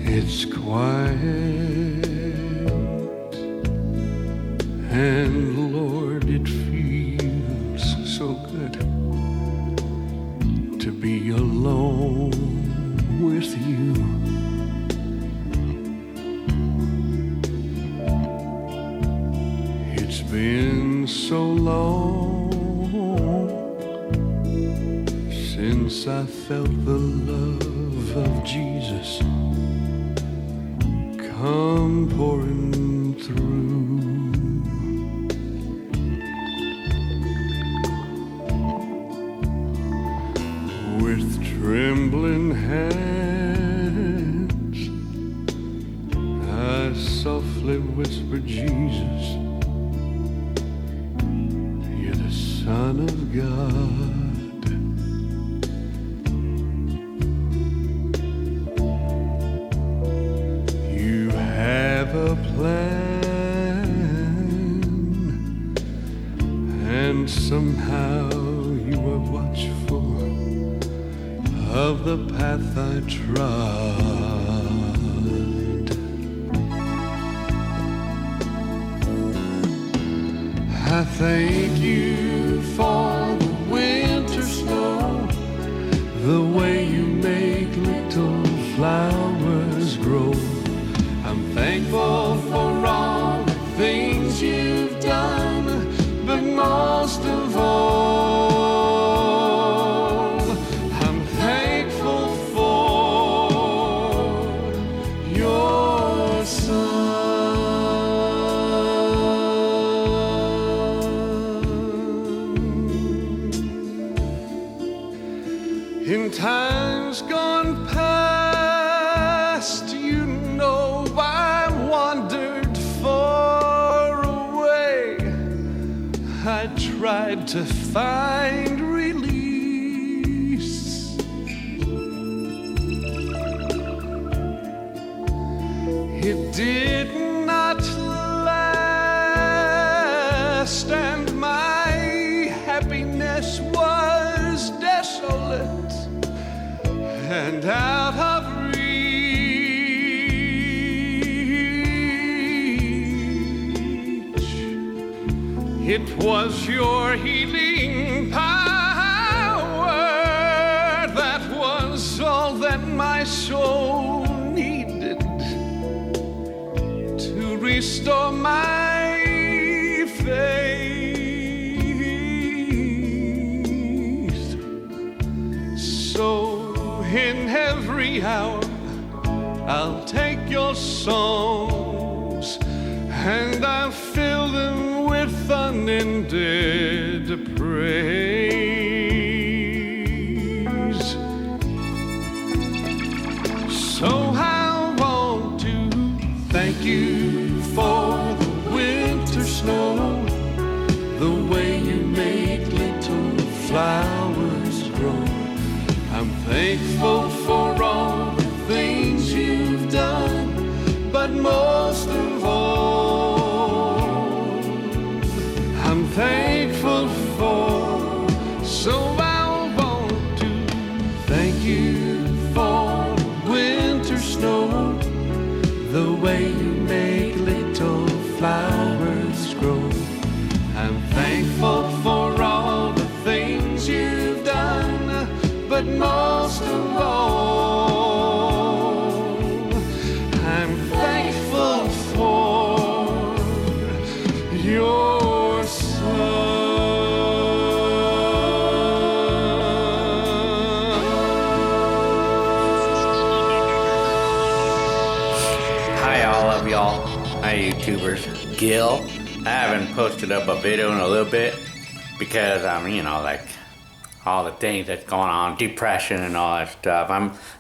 It's quiet, and Lord, it feels so good to be alone with you. It's been so long since I felt the love of Jesus come pouring through. With trembling hands, I softly whispered, Jesus, you're the Son of God. A plan, and somehow you are watchful of the path I trod. I thank you for the winter snow, the way you make little flowers grow. I'm thankful for all the things you've done, but most of all, I'm thankful for your son. In times gone past, you know I wandered far away. I tried to find release. It did not last, and my happiness was desolate and out of It was your healing power that was all that my soul needed to restore my faith. So in every hour I'll take your songs and I'll fill them with unended praise. So I want to thank you for the winter snow, the way you make little flowers grow. I'm thankful for all the things you've done, but most of all, I'm thankful for. So I want to thank you for winter snow, the way you make little flowers grow. I'm thankful for all the things you've done, but most of all, I'm thankful for your son. Hi all of y'all, hi YouTubers. Gil, I haven't posted up a video in a little bit because I'm, like all the things that's going on, depression and all that stuff.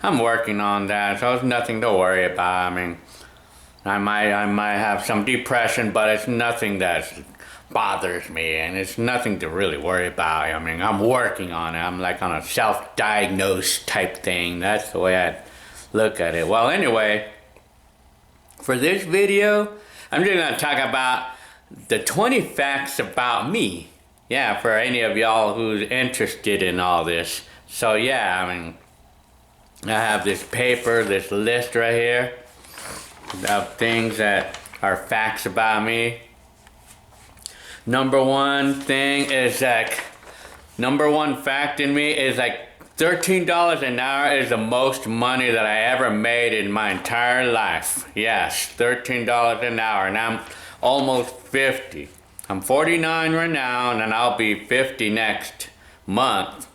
I'm working on that, so it's nothing to worry about. I mean, I might have some depression, but it's nothing that's bothers me, and it's nothing to really worry about. I mean, I'm working on it. I'm like on a self-diagnosed type thing. That's the way I look at it. Well, anyway, for this video, I'm just gonna talk about the 20 facts about me. Yeah, for any of y'all who's interested in all this. So yeah, I mean, I have this paper, this list right here of things that are facts about me. Number one thing is like, number one fact in me is like $13 an hour is the most money that I ever made in my entire life. Yes, $13 an hour, and I'm almost 50. I'm 49 right now, and then I'll be 50 next month.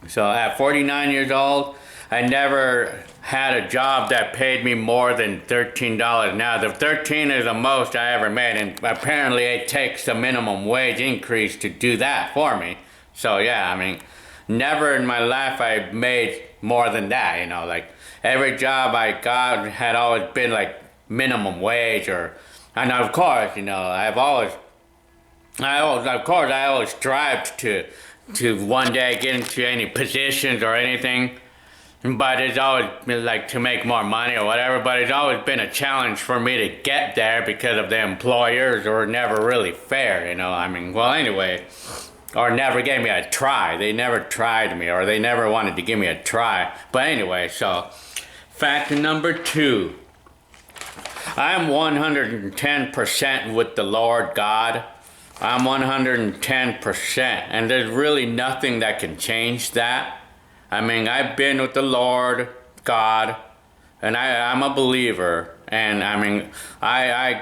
So at 49 years old, I never had a job that paid me more than $13. Now, the 13 is the most I ever made, and apparently it takes the minimum wage increase to do that for me. So yeah, I mean, never in my life I made more than that, you know, like every job I got had always been like minimum wage and of course, you know, I always strived to one day get into any positions or anything, but it's always been like to make more money or whatever, but it's always been a challenge for me to get there because of the employers were never really fair, you know, I mean, well anyway, or never gave me a try. They never tried me, or they never wanted to give me a try. But anyway, so fact number 2. I'm 110% with the Lord God. I'm 110%, and there's really nothing that can change that. I mean, I've been with the Lord God, and I'm a believer, and I mean, I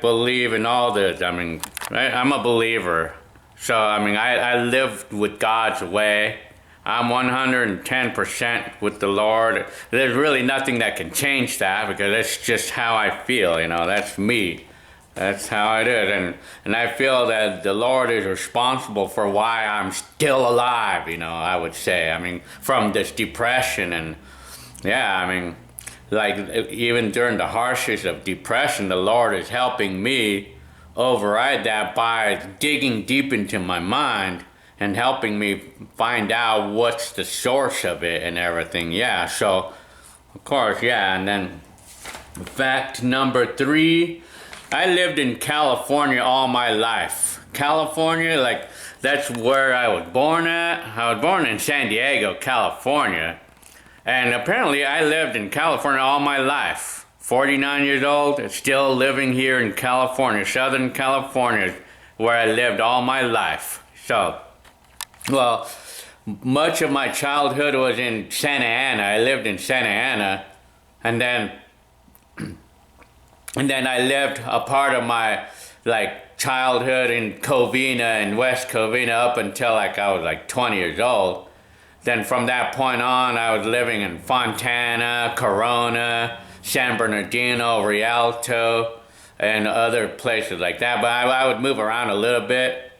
believe in all this. I mean, I'm a believer. So, I mean, I live with God's way. I'm 110% with the Lord. There's really nothing that can change that because that's just how I feel, you know, that's me. That's how it is. And I feel that the Lord is responsible for why I'm still alive, you know, I would say. I mean, from this depression and, yeah, I mean, like, even during the harshest of depression, the Lord is helping me override that by digging deep into my mind and helping me find out what's the source of it and everything. Yeah, so of course, yeah. And then fact number 3, I lived in California all my life. California, like, that's where I was born at. I was born in San Diego, California, and apparently I lived in California all my life. 49 years old, still living here in California, Southern California, where I lived all my life. So, well, much of my childhood was in Santa Ana. I lived in Santa Ana, and then I lived a part of my like childhood in Covina, in West Covina, up until like I was like 20 years old. Then from that point on, I was living in Fontana, Corona, San Bernardino, Rialto, and other places like that. But I would move around a little bit.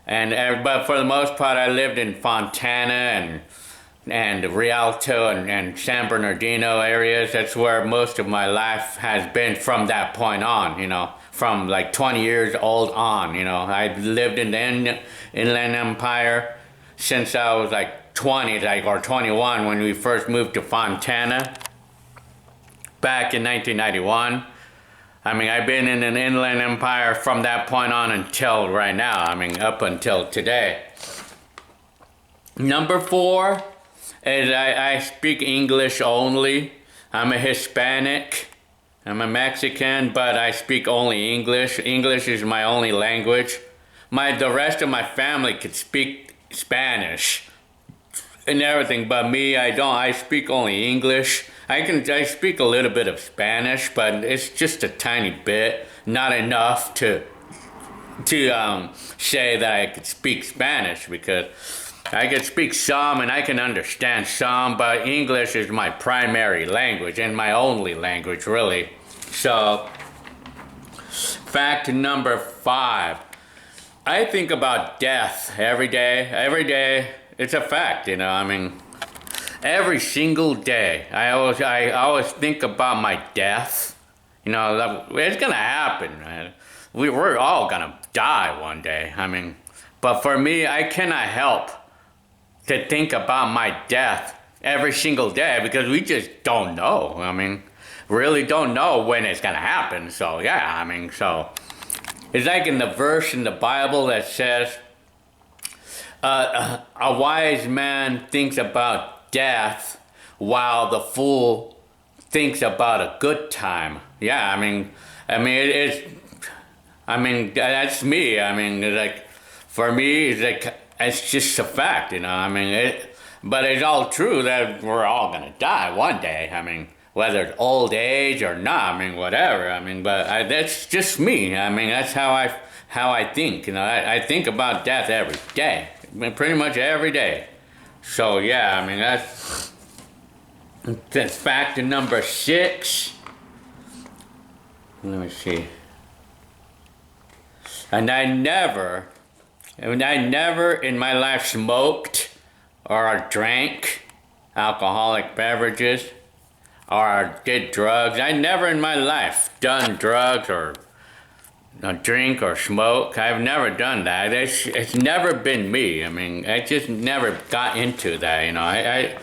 But for the most part, I lived in Fontana and Rialto and San Bernardino areas. That's where most of my life has been from that point on, you know, from like 20 years old on, you know. I lived in the Inland Empire since I was like 20, like, or 21 when we first moved to Fontana. Back in 1991. I mean, I've been in an inland empire from that point on until right now. I mean, up until today. Number 4 is I speak English only. I'm a Hispanic. I'm a Mexican, but I speak only English. English is my only language. The rest of my family could speak Spanish and everything, but me, I don't. I speak only English. I speak a little bit of Spanish, but it's just a tiny bit, not enough to say that I could speak Spanish, because I can speak some and I can understand some, but English is my primary language and my only language, really. So, fact number 5. I think about death every day. Every day, it's a fact, you know, I mean, every single day, I always think about my death. You know, it's gonna happen, man. we're all gonna die one day. I mean, but for me, I cannot help to think about my death every single day because we just don't know. I mean, really don't know when it's gonna happen. So yeah, I mean, so it's like in the verse in the Bible that says, a wise man thinks about death while the fool thinks about a good time. Yeah, I mean, that's me. I mean, it's like, for me, it's like, it's just a fact, you know. I mean, but it's all true that we're all gonna die one day. I mean, whether it's old age or not, I mean, whatever. I mean, but that's just me. I mean, that's how I think. You know, I think about death every day. I mean, pretty much every day. So yeah, I mean, that's fact number 6. Let me see. And I never in my life smoked or drank alcoholic beverages or did drugs. I never in my life done drugs or drink or smoke. I've never done that. It's never been me. I mean, I just never got into that, you know. I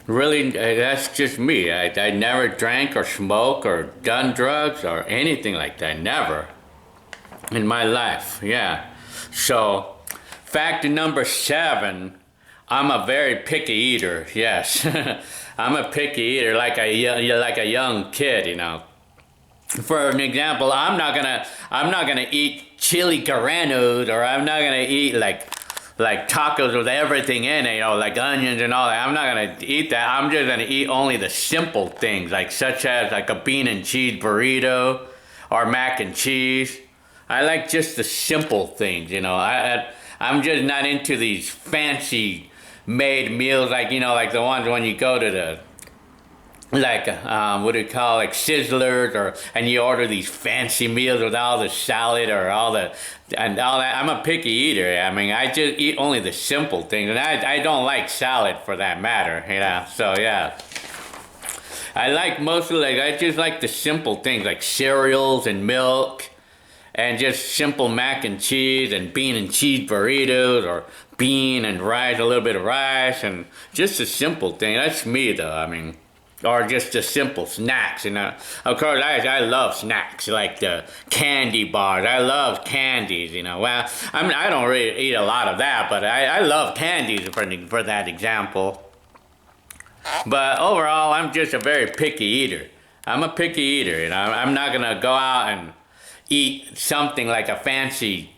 really, that's just me. I never drank or smoked or done drugs or anything like that. Never in my life, yeah. So, fact number 7, I'm a very picky eater, yes. I'm a picky eater like a young kid, you know. For an example, I'm not gonna eat chili granos, or I'm not gonna eat like tacos with everything in it, you know, like onions and all that. I'm not gonna eat that. I'm just gonna eat only the simple things, like such as like a bean and cheese burrito or mac and cheese. I like just the simple things, you know. I'm just not into these fancy made meals, like, you know, like the ones when you go to the, like, what do you call, like Sizzlers, and you order these fancy meals with all the salad or all that. I'm a picky eater. I mean, I just eat only the simple things, and I don't like salad for that matter, you know. So yeah, I like mostly, I just like the simple things like cereals and milk, and just simple mac and cheese and bean and cheese burritos, or bean and rice, a little bit of rice, and just a simple thing. That's me though, I mean. Or just the simple snacks, you know. Of course, I love snacks, like the candy bars. I love candies, you know. Well, I don't really eat a lot of that, but I love candies for that example. But overall, I'm just a very picky eater. I'm a picky eater, you know. I'm not gonna go out and eat something like a fancy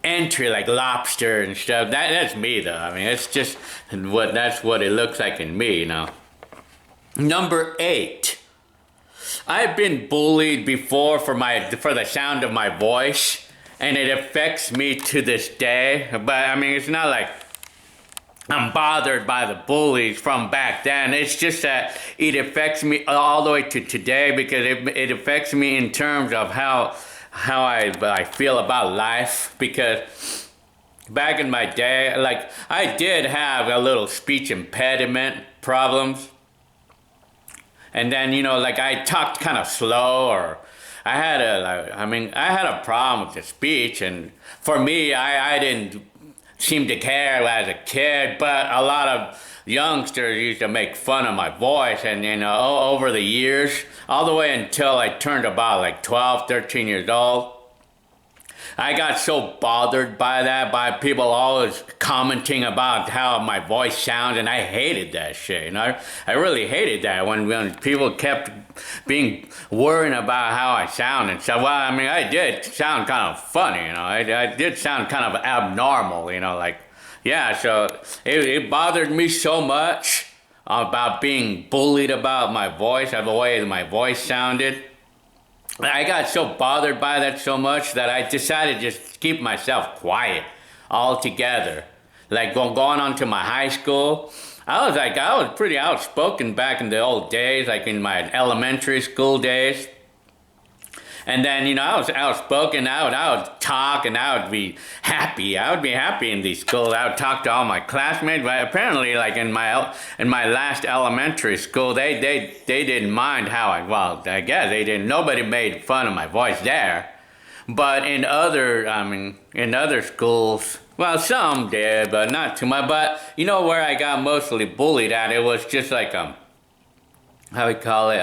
entry like lobster and stuff. That's me though. I mean, it's just that's what it looks like in me, you know. Number 8, I've been bullied before for the sound of my voice, and it affects me to this day. But I mean, it's not like I'm bothered by the bullies from back then. It's just that it affects me all the way to today, because it affects me in terms of how I feel about life. Because back in my day, like, I did have a little speech impediment problems. And then, you know, like, I talked kind of slow, or I had a problem with the speech. And for me, I didn't seem to care as a kid, but a lot of youngsters used to make fun of my voice. And, you know, over the years, all the way until I turned about like 12, 13 years old, I got so bothered by that, by people always commenting about how my voice sounds, and I hated that shit, you know. I really hated that when people kept worrying about how I sound and stuff. Well, I mean, I did sound kind of funny, you know. I did sound kind of abnormal, you know, like, yeah, so it bothered me so much about being bullied about my voice, the way my voice sounded. I got so bothered by that so much that I decided to just keep myself quiet altogether. Like going on to my high school, I was pretty outspoken back in the old days, like in my elementary school days. And then, you know, I was outspoken. I would talk, and I would be happy. I would be happy in these schools. I would talk to all my classmates. But apparently, like in my last elementary school, they didn't mind how I guess they didn't. Nobody made fun of my voice there. But in other schools, well, some did, but not too much. But you know where I got mostly bullied at? It was just like how we call it,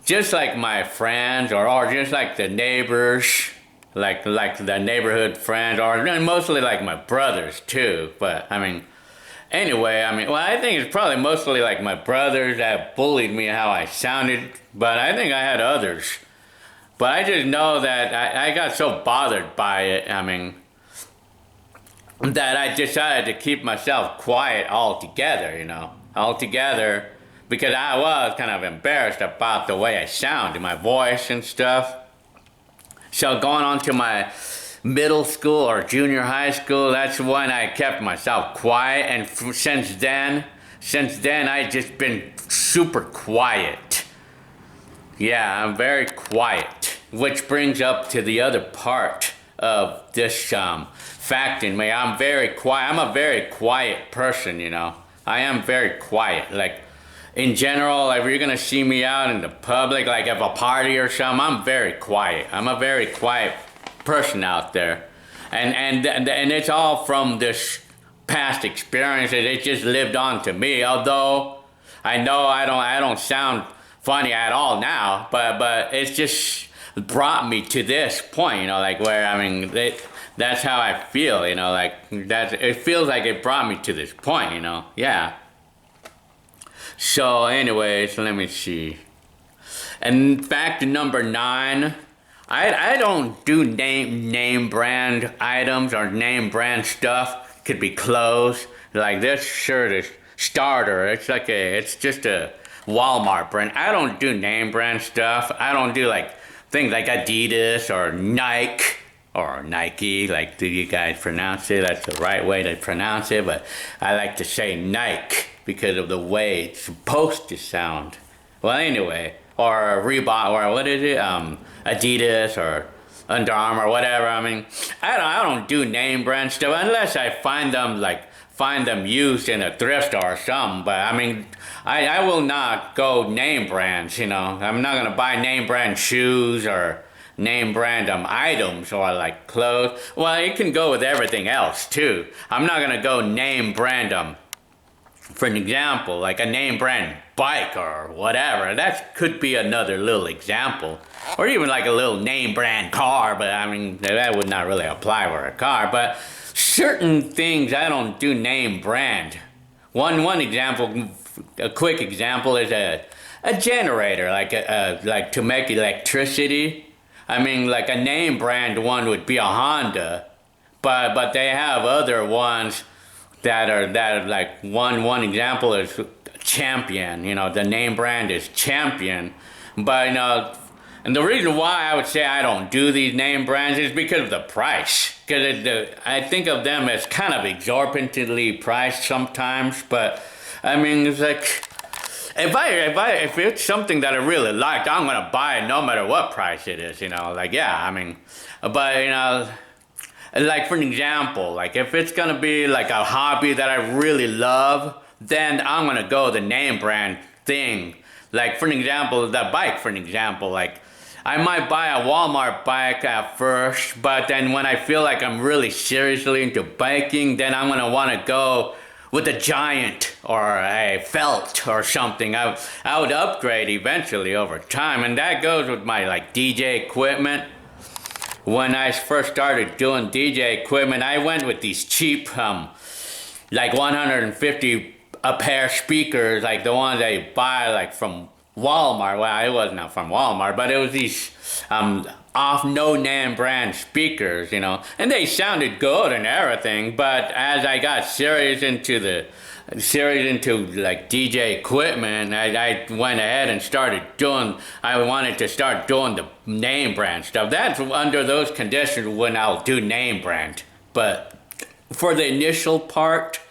just like my friends or just like the neighbors, like the neighborhood friends, or mostly like my brothers too. But anyway, well, I think it's probably mostly like my brothers that bullied me how I sounded. But I think I had others. But I just know that I got so bothered by it, that I decided to keep myself quiet altogether, because I was kind of embarrassed about the way I sounded, my voice and stuff. So going on to my middle school or junior high school, that's when I kept myself quiet, and since then I've just been super quiet. Yeah, I'm very quiet, which brings up to the other part of this fact in me. I'm very quiet. I'm a very quiet person, I am very quiet. Like, in general, like, if you're gonna see me out in the public, like at a party or something, I'm very quiet. I'm a very quiet person out there. And it's all from this past experience. It just lived on to me, although I know I don't sound funny at all now, but it's just brought me to this point, like where that's how I feel, like it feels like it brought me to this point, yeah. So anyways, let me see. And fact number 9, I don't do name brand items or name brand stuff. Could be clothes. Like this shirt is Starter. It's just a Walmart brand. I don't do name brand stuff. I don't do like things like Adidas or Nike, like, do you guys pronounce it? That's the right way to pronounce it, but I like to say Nike because of the way it's supposed to sound. Well, anyway, or Reebok, or what is it? Adidas or Under Armour, or whatever. I don't do name brand stuff unless I find them used in a thrift store or something. But I will not go name brands, I'm not gonna buy name brand shoes or name brand items or like clothes. Well, it can go with everything else too. I'm not gonna go name brand for an example, like a name brand bike or whatever. That could be another little example. Or even like a little name brand car, but that would not really apply for a car. But certain things I don't do name brand. One example, a quick example, is a generator, like to make electricity. Like a name brand one would be a Honda, but they have other ones that are like one example is Champion. The name brand is Champion, but and the reason why I would say I don't do these name brands is because of the price. Because I think of them as kind of exorbitantly priced sometimes, but it's like, if it's something that I really liked, I'm gonna buy it no matter what price it is, but like for an example, like if it's gonna be like a hobby that I really love, then I'm gonna go the name brand thing. Like for an example, the bike, for an example, like I might buy a Walmart bike at first, but then when I feel like I'm really seriously into biking, then I'm gonna wanna go with a Giant or a Felt or something. I would upgrade eventually over time, and that goes with my like DJ equipment. When I first started doing DJ equipment, I went with these cheap, like 150 a pair speakers, like the ones that you buy like from Walmart. Well, it was not from Walmart, but it was these off no name brand speakers, and they sounded good and everything. But as I got serious into like DJ equipment, I went ahead and I wanted to start doing the name brand stuff. That's under those conditions when I'll do name brand. But for the initial part,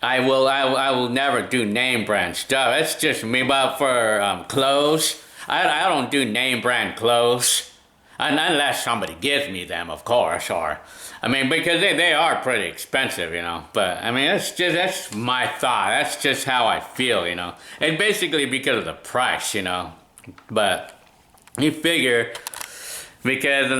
I will never do name brand stuff. That's just me. But for clothes, I don't do name brand clothes. Unless somebody gives me them, of course, or, because they are pretty expensive, but, that's my thought, that's just how I feel, and basically because of the price, but you figure because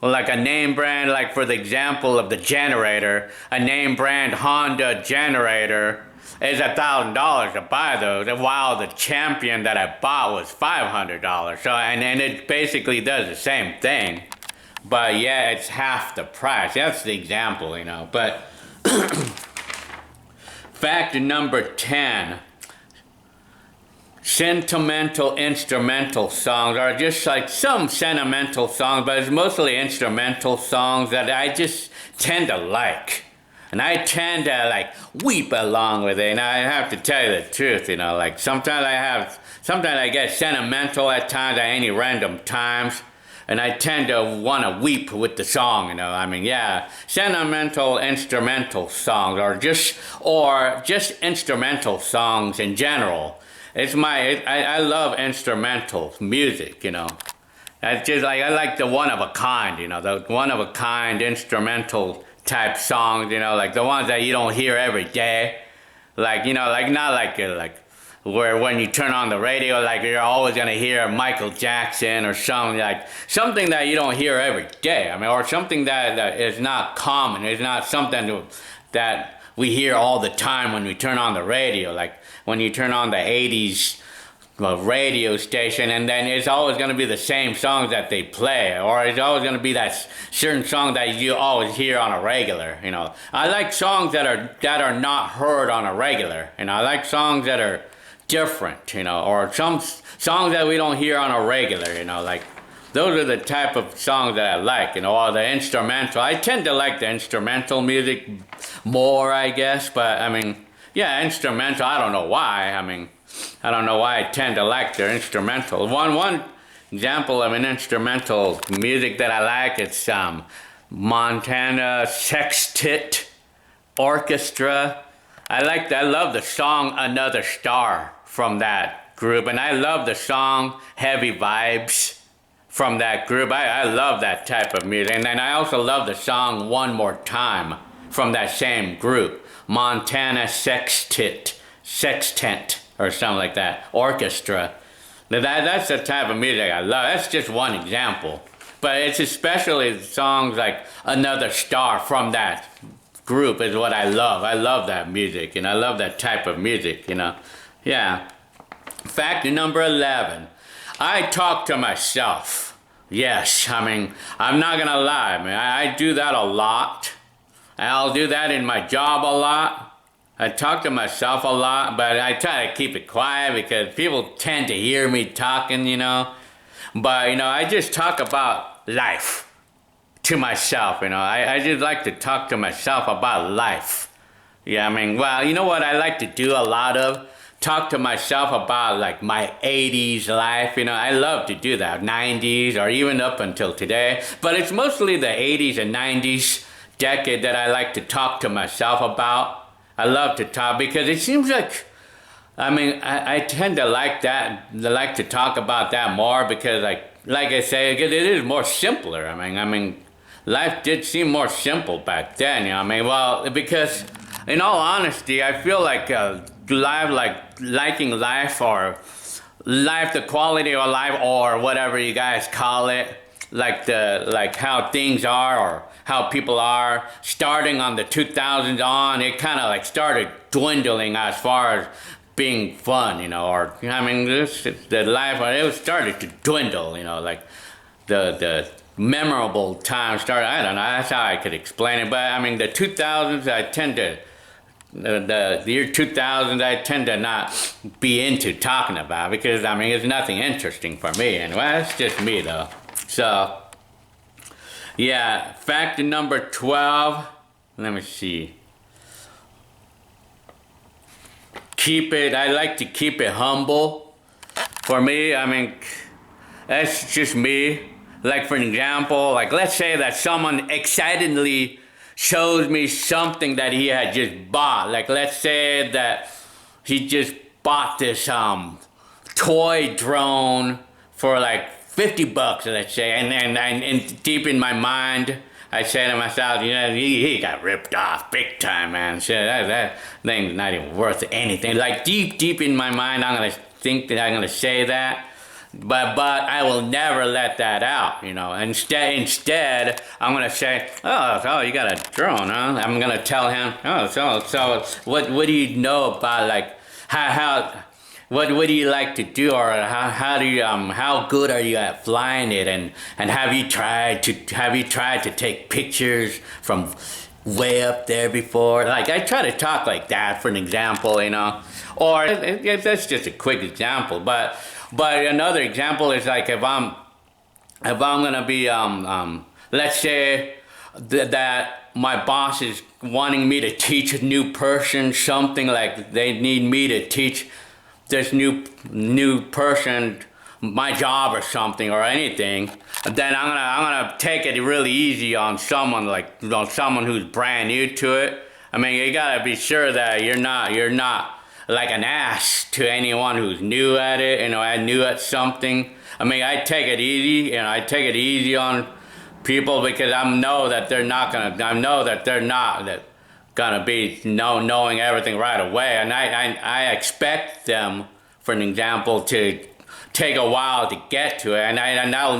like a name brand, like for the example of the generator, a name brand Honda generator is $1,000 to buy those, while the Champion that I bought was $500. So and it basically does the same thing, but yeah, it's half the price. That's the example, you know. But fact number 10. Sentimental instrumental songs are just like some sentimental songs, but it's mostly instrumental songs that I just tend to like. And I tend to like weep along with it. And I have to tell you the truth, you know, like sometimes I get sentimental at times, at any random times. And I tend to want to weep with the song, you know. I mean, yeah, sentimental instrumental songs or just instrumental songs in general. I love instrumental music, you know. It's just like, I like the one of a kind, you know, the one of a kind instrumental type songs, you know, like the ones that you don't hear every day. Like, you know, like not like where when you turn on the radio, like you're always gonna hear Michael Jackson or something that you don't hear every day. I mean, or something that is not common. It's not something that we hear all the time when we turn on the radio. Like when you turn on the 80s radio station, and then it's always going to be the same songs that they play, or it's always going to be that certain song that you always hear on a regular, you know. I like songs that are not heard on a regular, you know. I like songs that are different, you know, or some songs that we don't hear on a regular, you know, like those are the type of songs that I like, you know, or the instrumental. I tend to like the instrumental music more, I guess, but I mean, yeah, instrumental, I don't know why. I mean, I don't know why I tend to like their instrumental. One example of an instrumental music that I like, it's Montana Sextet Orchestra. I love the song Another Star from that group, and I love the song Heavy Vibes from that group. I love that type of music. And then I also love the song One More Time from that same group. Montana Sextet or something like that, orchestra. That's the type of music I love. That's just one example. But it's especially songs like Another Star from that group is what I love. I love that music, and I love that type of music, you know. Yeah. Fact number 11. I talk to myself. Yes, I mean, I'm not gonna lie, man. I do that a lot. I'll do that in my job a lot. I talk to myself a lot, but I try to keep it quiet because people tend to hear me talking, you know. But, you know, I just talk about life to myself, you know. I just like to talk to myself about life. Yeah, I mean, well, you know what I like to do a lot of? Talk to myself about, like, my 80s life, you know. I love to do that, 90s or even up until today. But it's mostly the 80s and 90s decade that I like to talk to myself about. I love to talk because it seems like, I mean, I tend to like that, like to talk about that more because, like I say, it is more simpler. I mean, life did seem more simple back then, you know. I mean, well, because in all honesty, I feel like life, like liking life or life, the quality of life or whatever you guys call it, like how things are or how people are starting on the 2000s on, it kind of like started dwindling as far as being fun, you know, or, I mean, the life, it started to dwindle, you know, like the memorable time started, I don't know, that's how I could explain it, but I mean, the 2000s, I tend to, the year 2000, I tend to not be into talking about because, I mean, it's nothing interesting for me, and well, that's just me, though. So, yeah, fact number 12, let me see. I like to keep it humble. For me, I mean, that's just me. Like, for example, like, let's say that someone excitedly shows me something that he had just bought. Like, let's say that he just bought this toy drone for like $50, let's say, and deep in my mind, I say to myself, you know, he got ripped off big time, man. Shit, that thing's not even worth anything. Like deep in my mind, I'm gonna think that I'm gonna say that. but I will never let that out, you know. Instead, I'm gonna say, oh, you got a drone, huh? I'm gonna tell him, so what do you know about like what do you like to do, or how do you how good are you at flying it, and have you tried to take pictures from way up there before? Like, I try to talk like that for an example, you know, or that's just a quick example, but another example is like if I'm gonna be let's say that my boss is wanting me to teach a new person something, like they need me to teach this new person my job or something or anything, then I'm gonna take it really easy on someone, like, you know, someone who's brand new to it. I mean, you gotta be sure that you're not like an ass to anyone who's new at it, you know, and new at something. I mean, I take it easy, you know, I take it easy on people because I know that they're not gonna be knowing everything right away, and I expect them, for an example, to take a while to get to it, and I'll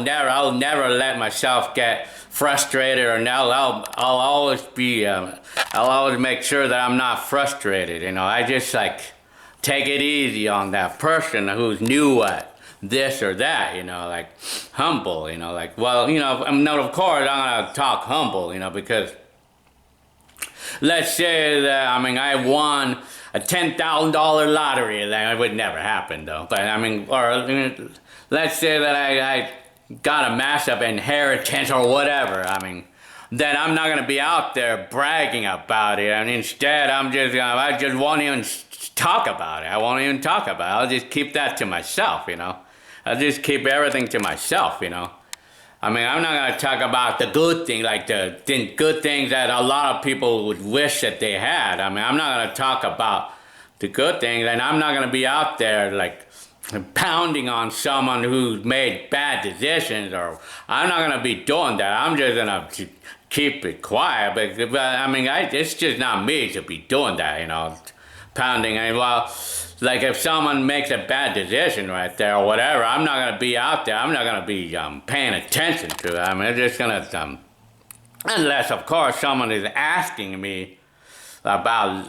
never let myself get frustrated, or I'll always make sure that I'm not frustrated, you know. I just like take it easy on that person who's new at this or that, you know, like humble, you know, like, well, you know, of course I'm gonna talk humble, you know, because let's say that, I mean, I won a $10,000 lottery. That would never happen, though. But, I mean, or let's say that I got a massive inheritance or whatever. I mean, then I'm not going to be out there bragging about it. And instead, I just won't even talk about it. I won't even talk about it. I'll just keep that to myself, you know. I'll just keep everything to myself, you know. I mean, I'm not going to talk about the good thing, like the good things that a lot of people would wish that they had. I mean, I'm not going to talk about the good things, and I'm not going to be out there, like, pounding on someone who's made bad decisions, or I'm not going to be doing that. I'm just going to keep it quiet, but I mean, it's just not me to be doing that, you know, pounding. And, well, like, if someone makes a bad decision right there or whatever, I'm not going to be out there. I'm not going to be paying attention to it. I mean, I'm just going to, unless, of course, someone is asking me about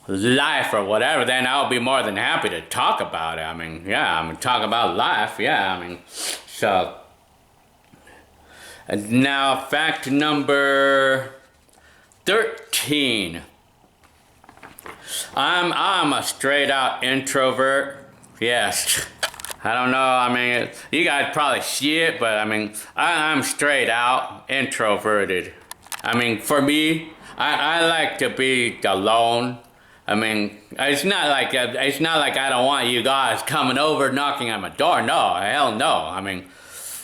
life or whatever, then I'll be more than happy to talk about it. I mean, yeah, I'm going to talk about life. Yeah, I mean, so. And now, fact number 13. I'm a straight out introvert. Yes. I don't know. I mean, you guys probably see it, but I mean, I'm straight out introverted. I mean, for me, I like to be alone. I mean, it's not like I don't want you guys coming over knocking on my door. No, hell no. I mean,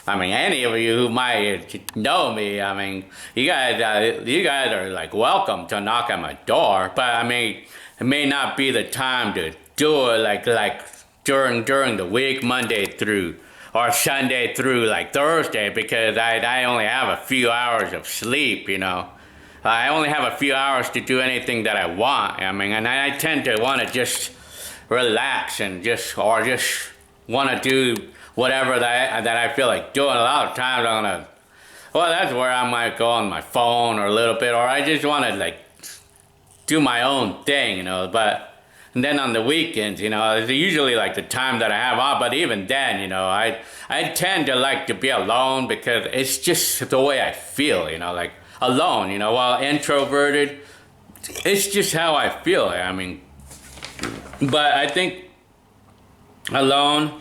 any of you who might know me, I mean, you guys are like welcome to knock on my door. But I mean, it may not be the time to do it like during the week, Monday through or Sunday through like Thursday, because I only have a few hours of sleep, you know. I only have a few hours to do anything that I want. I mean, and I tend to want to just relax and just want to do whatever that I feel like doing. A lot of times that's where I might go on my phone or a little bit, or I just want to like do my own thing, you know. And then on the weekends, you know, it's usually like the time that I have off. But even then, you know, I tend to like to be alone because it's just the way I feel, you know, like alone, you know. While introverted, it's just how I feel. I mean, but I think alone.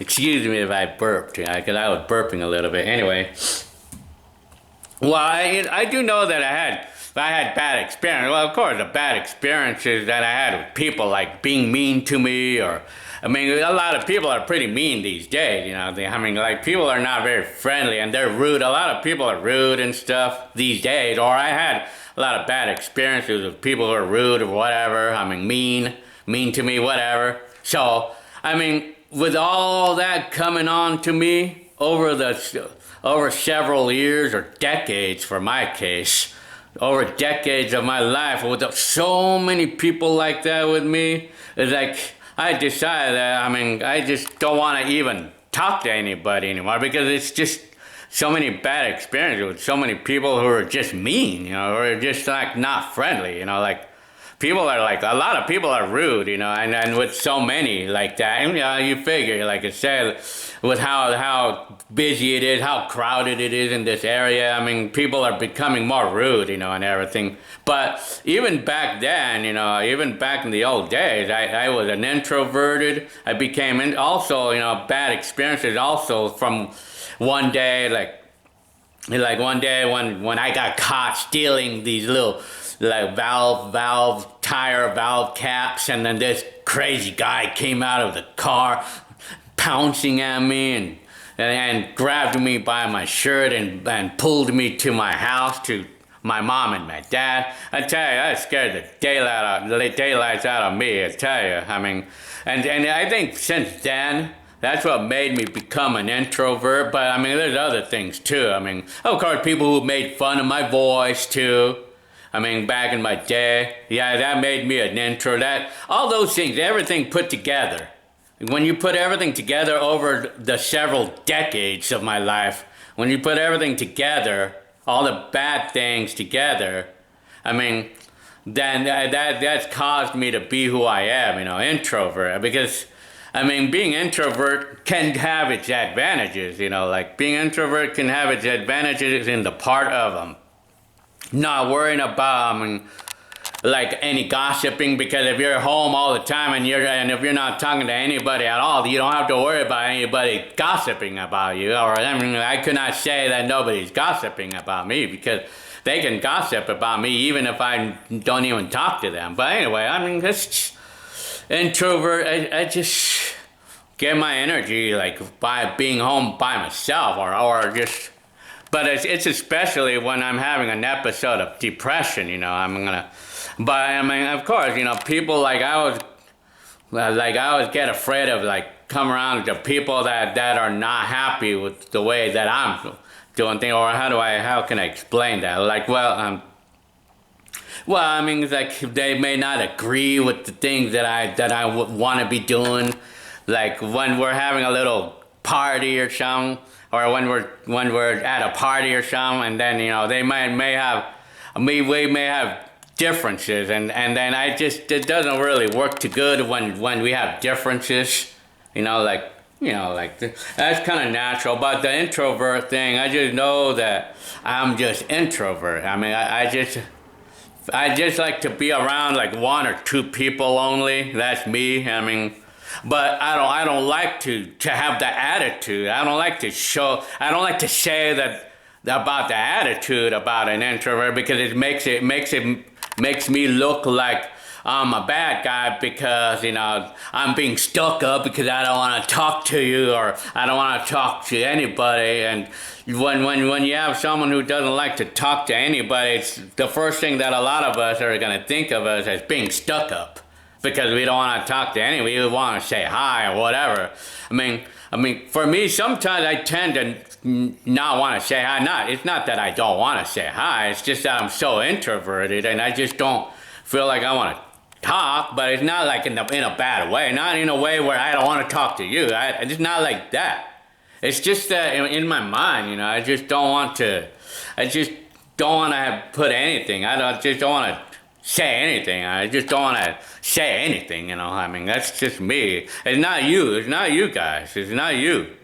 Excuse me if I burped, because I was burping a little bit. Anyway, well, I do know that I had bad experiences. Well, of course, the bad experiences that I had with people like being mean to me, or I mean, a lot of people are pretty mean these days. You know, I mean, like people are not very friendly and they're rude. A lot of people are rude and stuff these days. Or I had a lot of bad experiences with people who are rude or whatever. I mean, mean to me, whatever. So, I mean, with all that coming on to me over several years or decades, for my case, over decades of my life, with so many people like that with me, it's like I decided that, I mean, I just don't want to even talk to anybody anymore because it's just so many bad experiences with so many people who are just mean, you know, or just like not friendly, you know, like people are like, a lot of people are rude, you know, and with so many like that, and you know, you figure, like I said, with how busy it is, how crowded it is in this area, I mean, people are becoming more rude, you know, and everything. But even back then, you know, even back in the old days, I was an introverted. I became also, you know, bad experiences also from one day, like one day when I got caught stealing these little like tire valve caps, and then this crazy guy came out of the car pouncing at me and grabbed me by my shirt and pulled me to my house, to my mom and my dad. I tell you, that scared the daylights out of me, I tell you. I mean, and I think since then, that's what made me become an introvert. But I mean, there's other things too. I mean, of course, people who made fun of my voice too. I mean, back in my day, yeah, that made me an intro. That all those things, everything put together. When you put everything together over the several decades of my life, when you put everything together, all the bad things together, I mean, then that's caused me to be who I am, you know, introvert. Because, I mean, being introvert can have its advantages, you know, like being introvert can have its advantages in the part of not worrying about, I mean, like any gossiping, because if you're home all the time and if you're not talking to anybody at all, you don't have to worry about anybody gossiping about you. Or I mean, I could not say that nobody's gossiping about me, because they can gossip about me even if I don't even talk to them. But anyway, I mean, this introvert, I just get my energy like by being home by myself, or just. But it's especially when I'm having an episode of depression, you know, but I mean, of course, you know, people like I always get afraid of like come around to people that are not happy with the way that I'm doing things, or how can I explain that? Like, well, I mean, it's like they may not agree with the things that I would want to be doing, like when we're having a little party or something, or when we're at a party or something, and then, you know, we may have differences, and then it doesn't really work too good when we have differences, you know, like that's kind of natural. But the introvert thing, I just know that I'm just introvert. I mean, I just like to be around like one or two people only. That's me. I mean, but I don't like to have the attitude. I don't like to say that about the attitude about an introvert, because it makes me look like I'm a bad guy, because, you know, I'm being stuck up because I don't want to talk to you, or I don't want to talk to anybody. And when you have someone who doesn't like to talk to anybody, it's the first thing that a lot of us are going to think of us as being stuck up, because we don't want to talk to anybody. We want to say hi or whatever. I mean, for me, sometimes I tend to not want to say hi. It's not that I don't want to say hi. It's just that I'm so introverted, and I just don't feel like I want to talk. But it's not like in a bad way. Not in a way where I don't want to talk to you. It's not like that. It's just that in my mind, you know, I just don't want to. I just don't want to put anything. Just don't want to say anything. I just don't want to say anything, you know. I mean, that's just me. It's not you. It's not you guys. It's not you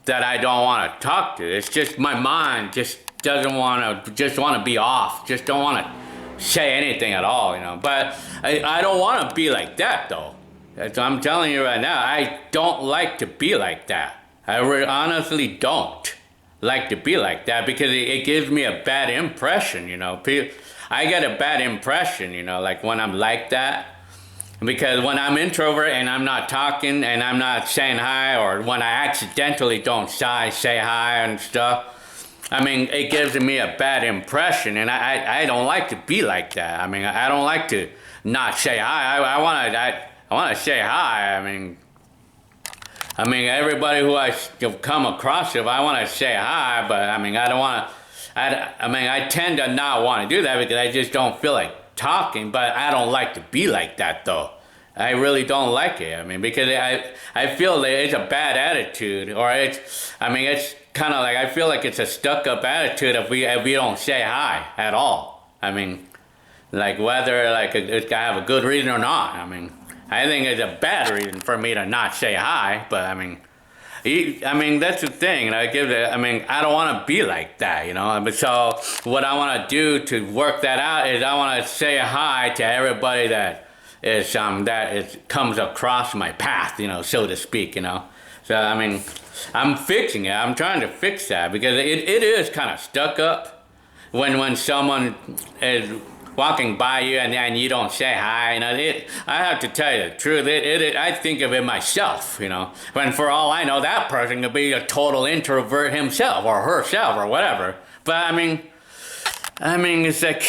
that I don't want to talk to. It's just my mind just doesn't want to be off. Just don't want to say anything at all, you know. But I don't want to be like that, though. I'm telling you right now, I don't like to be like that. I honestly don't like to be like that, because it gives me a bad impression, you know. I get a bad impression, you know, like when I'm like that. Because when I'm introvert and I'm not talking and I'm not saying hi, or when I accidentally don't say hi and stuff, I mean, it gives me a bad impression, and I don't like to be like that. I mean, I don't like to not say hi. I want to say hi. I mean, everybody who I come across, if I want to say hi, but I mean, I don't want to. I tend to not want to do that because I just don't feel like talking, but I don't like to be like that, though. I really don't like it. I mean, because I feel that it's a bad attitude, or it's kind of like, I feel like it's a stuck-up attitude if we don't say hi at all. I mean, like whether like it's gotta have a good reason or not. I mean, I think it's a bad reason for me to not say hi, but I mean, that's the thing. I don't want to be like that, you know. But so what I want to do to work that out is I want to say hi to everybody that comes across my path, you know, so to speak, you know. So I mean, I'm fixing it. I'm trying to fix that because it is kind of stuck up when someone is walking by you and you don't say hi. You know, I have to tell you the truth. I think of it myself, you know. When for all I know, that person could be a total introvert himself or herself or whatever. But I mean, it's like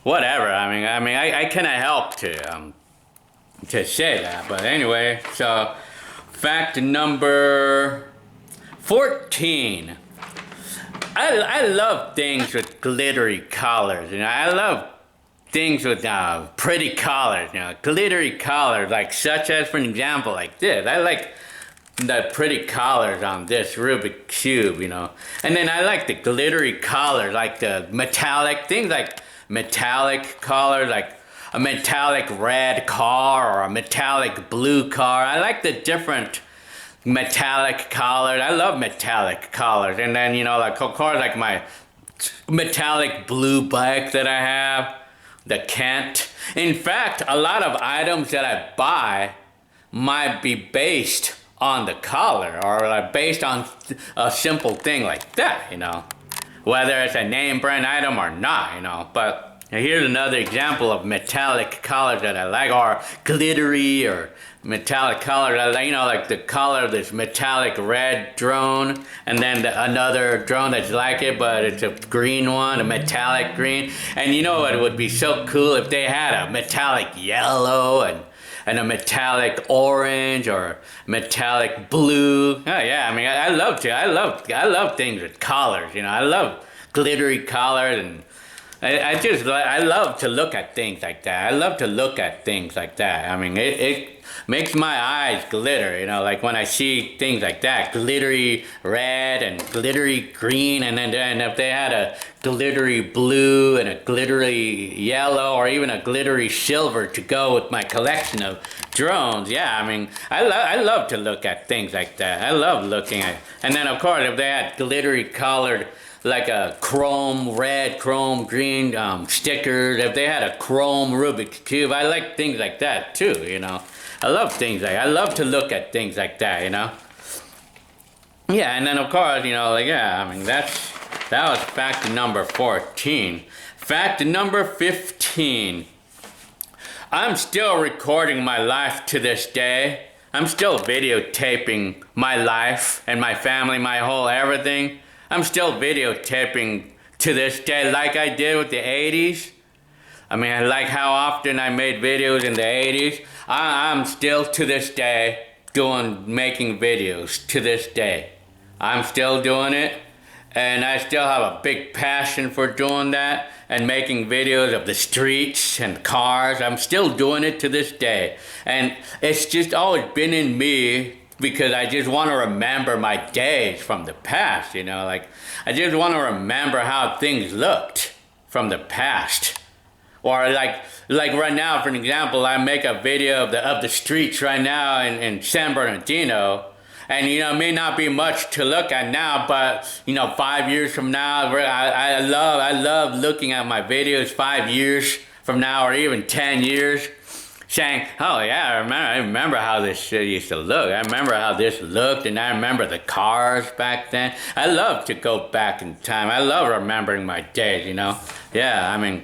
whatever. I cannot help to say that. But anyway, so fact number 14. I love things with glittery colors, you know. I love things with pretty colors, you know, glittery colors, like such as, for example, like this. I like the pretty colors on this Rubik's Cube, you know. And then I like the glittery colors, like the metallic things, like metallic colors, like a metallic red car or a metallic blue car. I like the different metallic colors. I love metallic colors. And then, you know, like of course, like my metallic blue bike that I have, the Kent. In fact, a lot of items that I buy might be based on the color or like based on a simple thing like that, you know, whether it's a name brand item or not, you know. But here's another example of metallic colors that I like, or glittery or metallic colors. I like, you know, like the color of this metallic red drone, and then another drone that's like it, but it's a green one, a metallic green. And you know what would be so cool if they had a metallic yellow and a metallic orange or metallic blue. Oh yeah, I mean, I love things with colors, you know. I love glittery colors, and I love to look at things like that. I love to look at things like that. I mean, it makes my eyes glitter, you know, like when I see things like that, glittery red and glittery green, and then if they had a glittery blue and a glittery yellow or even a glittery silver to go with my collection of drones. Yeah, I mean, I love to look at things like that. I love looking at, and then of course if they had glittery colored, like a chrome red, chrome green stickers, if they had a chrome Rubik's Cube, I like things like that too, you know. I love to look at things like that, you know. Yeah, and then of course, you know, like, yeah, I mean, that was fact number 14. Fact number 15. I'm still recording my life to this day. I'm still videotaping my life and my family, my whole everything. I'm still videotaping to this day like I did with the 80s. I mean, I like how often I made videos in the 80s. I'm still to this day making videos to this day. I'm still doing it, and I still have a big passion for doing that and making videos of the streets and cars. I'm still doing it to this day. And it's just always been in me because I just want to remember my days from the past, you know, like I just want to remember how things looked from the past. Or like right now, for an example, I make a video of the streets right now in San Bernardino. And, you know, it may not be much to look at now, but, you know, 5 years from now, I love looking at my videos 5 years from now, or even 10 years, saying, oh yeah, I remember how this shit used to look. I remember how this looked, and I remember the cars back then. I love to go back in time. I love remembering my days, you know. Yeah, I mean,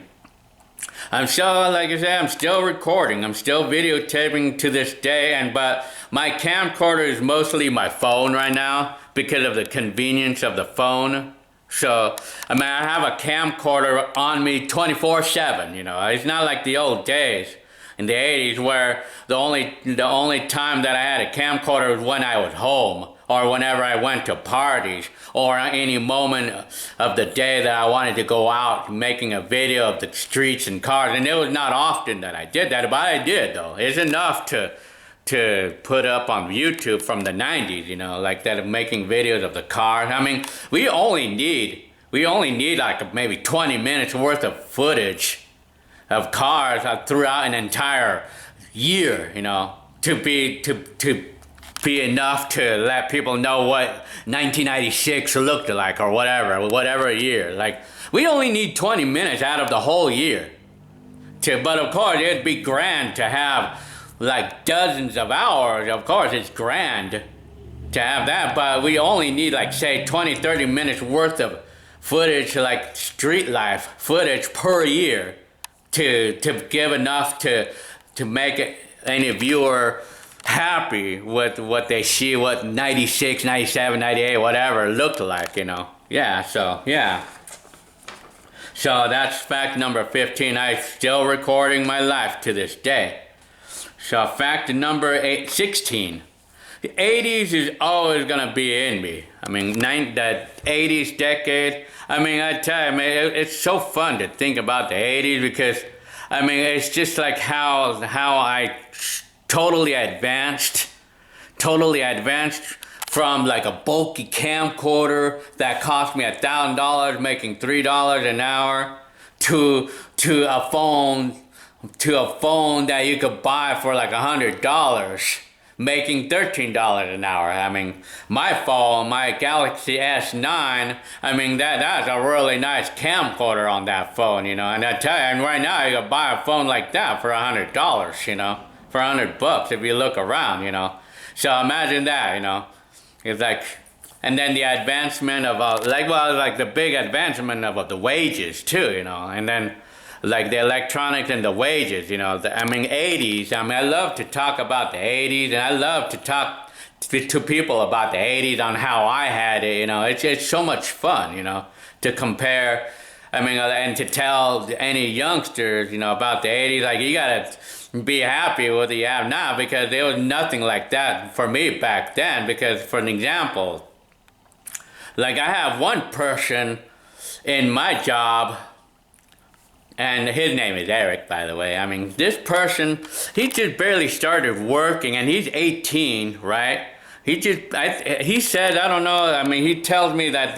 I'm still, like I said, I'm still recording. I'm still videotaping to this day, but my camcorder is mostly my phone right now because of the convenience of the phone. So, I mean, I have a camcorder on me 24/7, you know. It's not like the old days in the 80s where the only time that I had a camcorder was when I was home or whenever I went to parties, or any moment of the day that I wanted to go out making a video of the streets and cars. And it was not often that I did that, but I did though. It's enough to put up on YouTube from the 90s, you know, like that, of making videos of the cars. I mean, we only need like maybe 20 minutes worth of footage of cars throughout an entire year, you know, to be enough to let people know what 1996 looked like, or whatever year. Like, we only need 20 minutes out of the whole year but of course it'd be grand to have like dozens of hours. Of course it's grand to have that, but we only need like, say, 20-30 minutes worth of footage, like street life footage per year, to give enough to make any viewer happy with what they see, what 96, 97, 98, whatever looked like, you know. Yeah, so that's fact number 15. I'm still recording my life to this day. So fact number 16. The 80s is always gonna be in me. I mean, that 80s decade. I mean, I tell you, man, it's so fun to think about the 80s, because, I mean, it's just like how I totally advanced from like a bulky camcorder that cost me $1,000, making $3 an hour, to a phone that you could buy for like $100, making $13 an hour. I mean, my phone, my Galaxy S9, I mean, that's a really nice camcorder on that phone, you know. And I tell you, and right now you could buy a phone like that for $100, you know, for $100 if you look around, you know. So imagine that, you know. It's like, and then the advancement of like the big advancement of the wages too, you know. And then like the electronics and the wages, you know. I mean, 80s. I mean, I love to talk about the 80s, and I love to talk to people about the 80s on how I had it, you know. It's so much fun, you know, to compare. I mean, and to tell any youngsters, you know, about the 80s, like, you gotta be happy with what you have now, because there was nothing like that for me back then. Because, for an example, like, I have one person in my job, and his name is Eric, by the way. I mean, this person, he just barely started working, and he's 18, right? He said, I don't know, I mean, he tells me that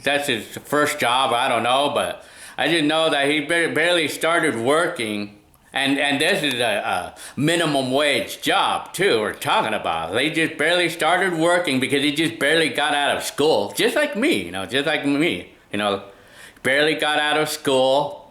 that's his first job, I don't know, but I just know that he barely started working, and this is a minimum wage job, too, we're talking about. He just barely started working because he just barely got out of school, just like me, you know, barely got out of school.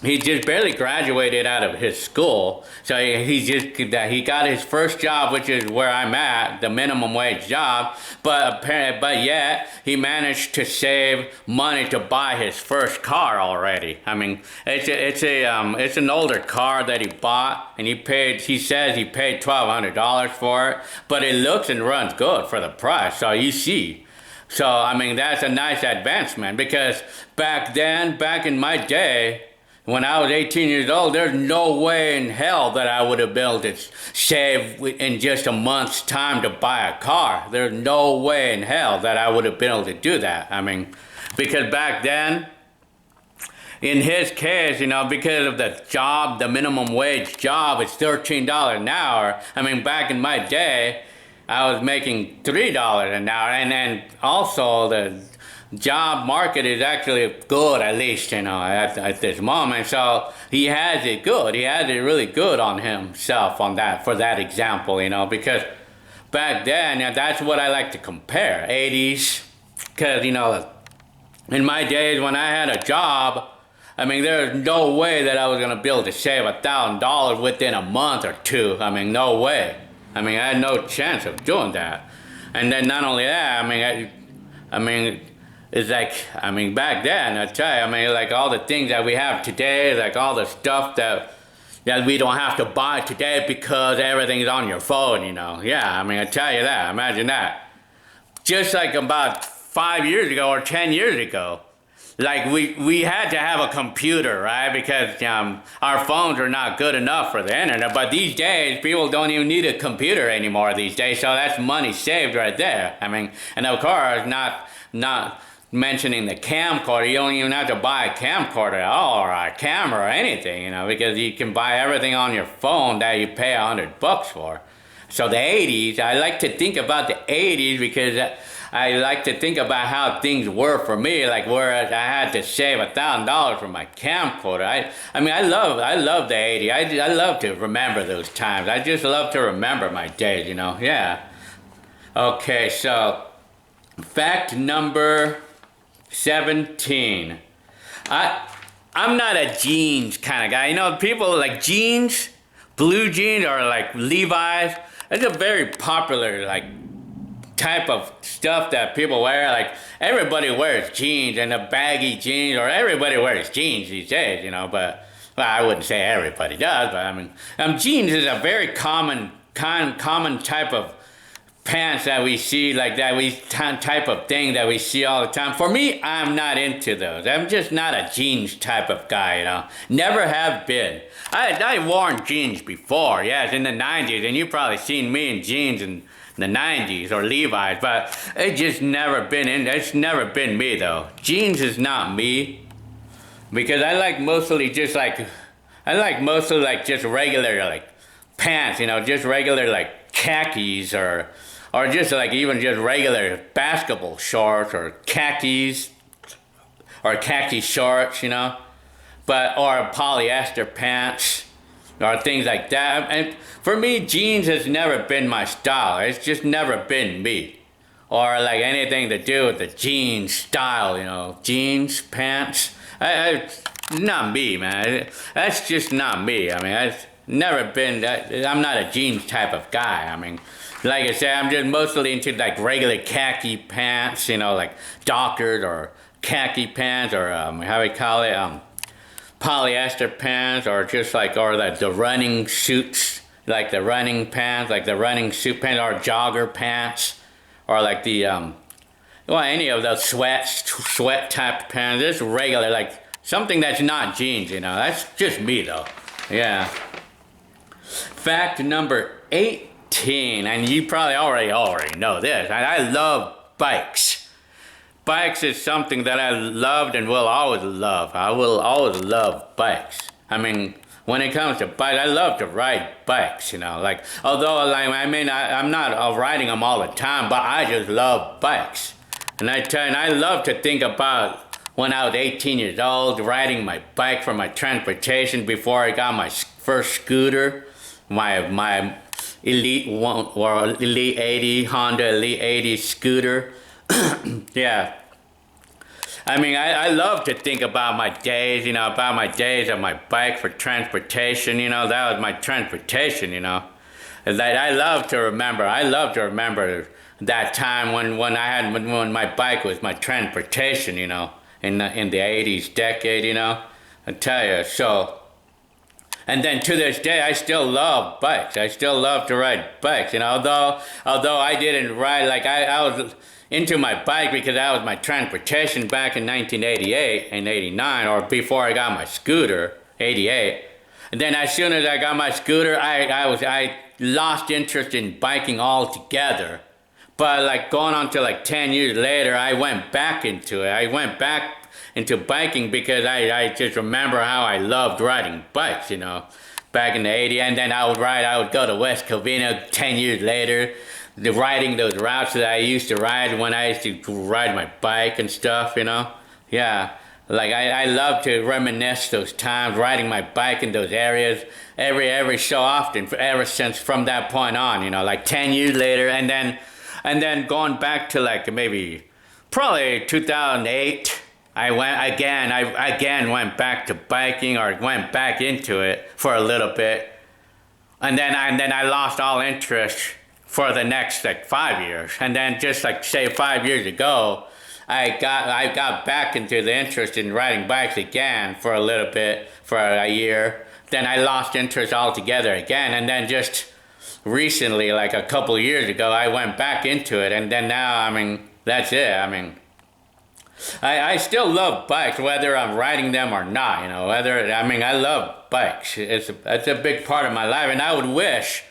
He just barely graduated out of his school, so he got his first job, which is where I'm at, the minimum wage job. But yet he managed to save money to buy his first car already. I mean, it's an older car that he bought, and he says he paid $1,200 for it, but it looks and runs good for the price. So you see. So I mean, that's a nice advancement, because back in my day, when I was 18 years old, there's no way in hell that I would have been able to save in just a month's time to buy a car. There's no way in hell that I would have been able to do that. I mean, because back then, in his case, you know, because of the job, the minimum wage job, it's $13 an hour. I mean, back in my day, I was making $3 an hour, and also the job market is actually good, at least, you know, at this moment. So he has it good. He has it really good on himself for that example, you know, because back then, you know, that's what I like to compare, 80s, because, you know, in my days when I had a job, I mean, there's no way that I was going to be able to save $1,000 within a month or two. I mean, no way. I mean, I had no chance of doing that. And then not only that, I mean, it's like, I mean, back then, I tell you, I mean, like all the things that we have today, like all the stuff that we don't have to buy today because everything's on your phone, you know. Yeah, I mean, I tell you that, imagine that. Just like about 5 years ago or 10 years ago, like we had to have a computer, right? Because our phones are not good enough for the internet. But these days, people don't even need a computer anymore these days. So that's money saved right there. I mean, and of course, not mentioning the camcorder. You don't even have to buy a camcorder at all, or a camera or anything, because you can buy everything on your phone that you pay $100 for. So the 80s, I like to think about the 80s because I like to think about how things were for me, like whereas I had to save $1,000 for my camcorder. I mean, I love the 80s. I love to remember those times. I just love to remember my days, yeah. Okay, so fact number 17. I'm not a jeans kind of guy. People like jeans, blue jeans, or like Levi's. It's a very popular type of stuff that people wear. Like everybody wears jeans and the baggy jeans, or everybody wears jeans these days. But well, I wouldn't say everybody does. But I mean, jeans is a very common type of pants that we see, like that type of thing that we see all the time. For me, I'm not into those. I'm just not a jeans type of guy, Never have been. I worn jeans before, yes, in the 90s, and you've probably seen me in jeans in the 90s or Levi's, but it's never been me though. Jeans is not me, because I like mostly just regular pants, just regular khakis or just even just regular basketball shorts or khakis or khaki shorts, or polyester pants or things like that. And for me, jeans has never been my style. It's just never been me. Or anything to do with the jeans style, jeans, pants. Not me, man. That's just not me. I mean, I've never been, I'm not a jeans type of guy. I mean, like I said, I'm just mostly into regular khaki pants, like doctored or khaki pants, or how we call it, polyester pants, or just the running suits, the running pants, the running suit pants, or jogger pants, or any of those sweat type pants. Just regular, something that's not jeans, That's just me though. Yeah. Fact number 18, and you probably already know this. I love bikes. Bikes is something that I loved and will always love. I will always love bikes. I mean, when it comes to bikes, I love to ride bikes, although I'm not riding them all the time, but I just love bikes. And I love to think about when I was 18 years old, riding my bike for my transportation before I got my first scooter, my Elite 80, Honda Elite 80 scooter. Yeah. I mean, I love to think about my days, about my days on my bike for transportation, that was my transportation, That I love to remember that time when my bike was my transportation, in the 80s decade, I tell you, so. And then to this day, I still love bikes. I still love to ride bikes, although I didn't ride, I was into my bike because that was my transportation back in 1988 and 89, or before I got my scooter, 88. And then as soon as I got my scooter, I lost interest in biking altogether. But going on to 10 years later, I went back into it. I went back into biking because I just remember how I loved riding bikes, back in the 80s. And then I would go to West Covina 10 years later, riding those routes that I used to ride when I used to ride my bike and stuff, Yeah, I love to reminisce those times, riding my bike in those areas every so often, ever since from that point on, 10 years later. And then going back to maybe probably 2008, I again went back to biking, or went back into it for a little bit, and then I lost all interest for the next 5 years. And then just say 5 years ago, I got back into the interest in riding bikes again for a little bit, for a year. Then I lost interest altogether again, and then just recently, a couple years ago, I went back into it, and then now, that's it. I still love bikes, whether I'm riding them or not. You know, I love bikes. It's a big part of my life, and I would wish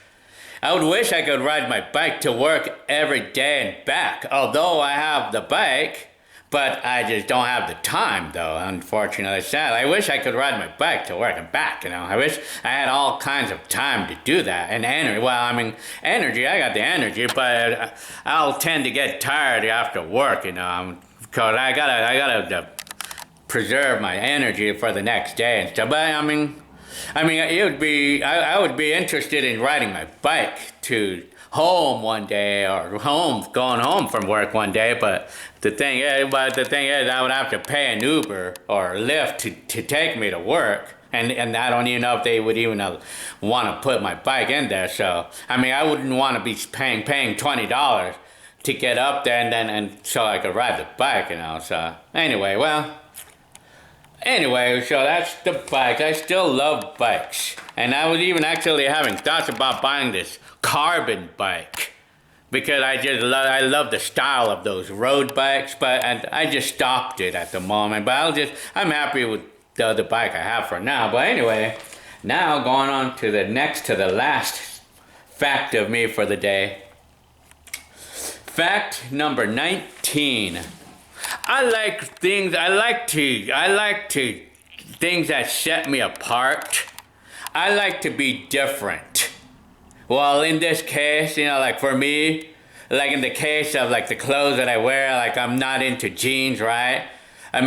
I could ride my bike to work every day and back. Although I have the bike, but I just don't have the time, though. Unfortunately, sad. I wish I could ride my bike to work and back. You know, I wish I had all kinds of time to do that and energy. Well, I mean, energy. I got the energy, but I'll tend to get tired after work. You know, because I gotta preserve my energy for the next day and stuff. But it would be. I would be interested in riding my bike to home one day or going home from work one day. But the thing is, I would have to pay an Uber or Lyft to take me to work. And I don't even know if they would even want to put my bike in there. So I wouldn't want to be paying $20 to get up there and so I could ride the bike. You know. So Anyway, so that's the bike. I still love bikes. And I was even actually having thoughts about buying this carbon bike. Because I love the style of those road bikes, and I just stopped it at the moment. But I'm happy with the bike I have for now. But anyway, now going on to the last fact of me for the day. Fact number 19. I like things that set me apart. I like to be different. Well, in this case, you know, like for me, like in the case of like the clothes that I wear, like I'm not into jeans, right? I'm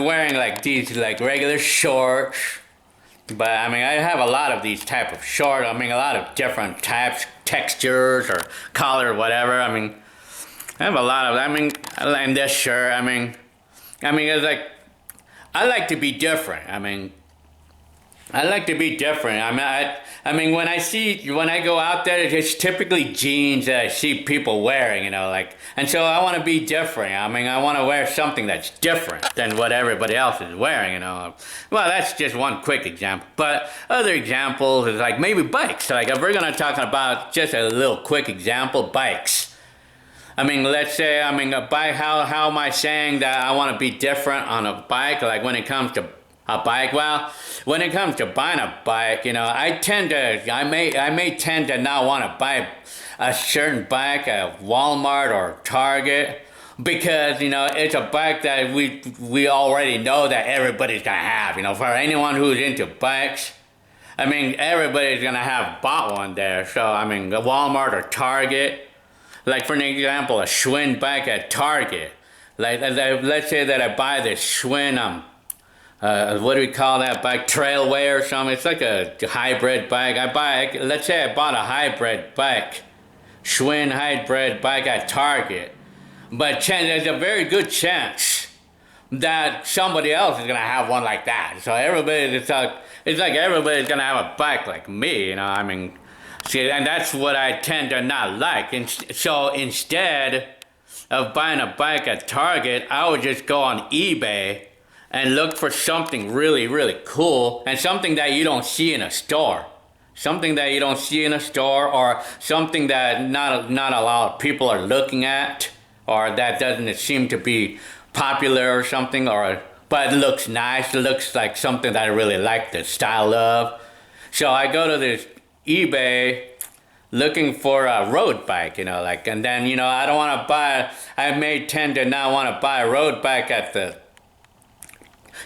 wearing like these like regular shorts, but I have a lot of these type of shorts. A lot of different types, textures or color, whatever. I have a lot of, and this shirt, it's like, I like to be different. I like to be different. When I go out there, it's typically jeans that I see people wearing, you know, like, and so I want to be different. I want to wear something that's different than what everybody else is wearing, you know. Well, that's just one quick example. But other examples is like maybe bikes. Like if we're going to talk about just a little quick example, bikes. Let's say, a bike, how am I saying that I want to be different on a bike? Like when it comes to a bike, well, when it comes to buying a bike, you know, I may tend to not want to buy a certain bike at Walmart or Target because, you know, it's a bike that we already know that everybody's gonna have. You know, for anyone who's into bikes, everybody's gonna have bought one there. So, Walmart or Target. Like for an example, a Schwinn bike at Target. Like let's say that I buy this Schwinn, what do we call that bike? Trailway or something. It's like a hybrid bike. Let's say I bought a hybrid bike, Schwinn hybrid bike at Target. But there's a very good chance that somebody else is gonna have one like that. So it's like everybody's gonna have a bike like me. You know, see, and that's what I tend to not like. And so instead of buying a bike at Target, I would just go on eBay and look for something really, really cool and something that you don't see in a store. Something that you don't see in a store or something that not a lot of people are looking at or that doesn't seem to be popular or something, but it looks nice. It looks like something that I really like the style of. So I go to this eBay looking for a road bike, you know, like, and then, you know, I may tend to not want to buy a road bike at the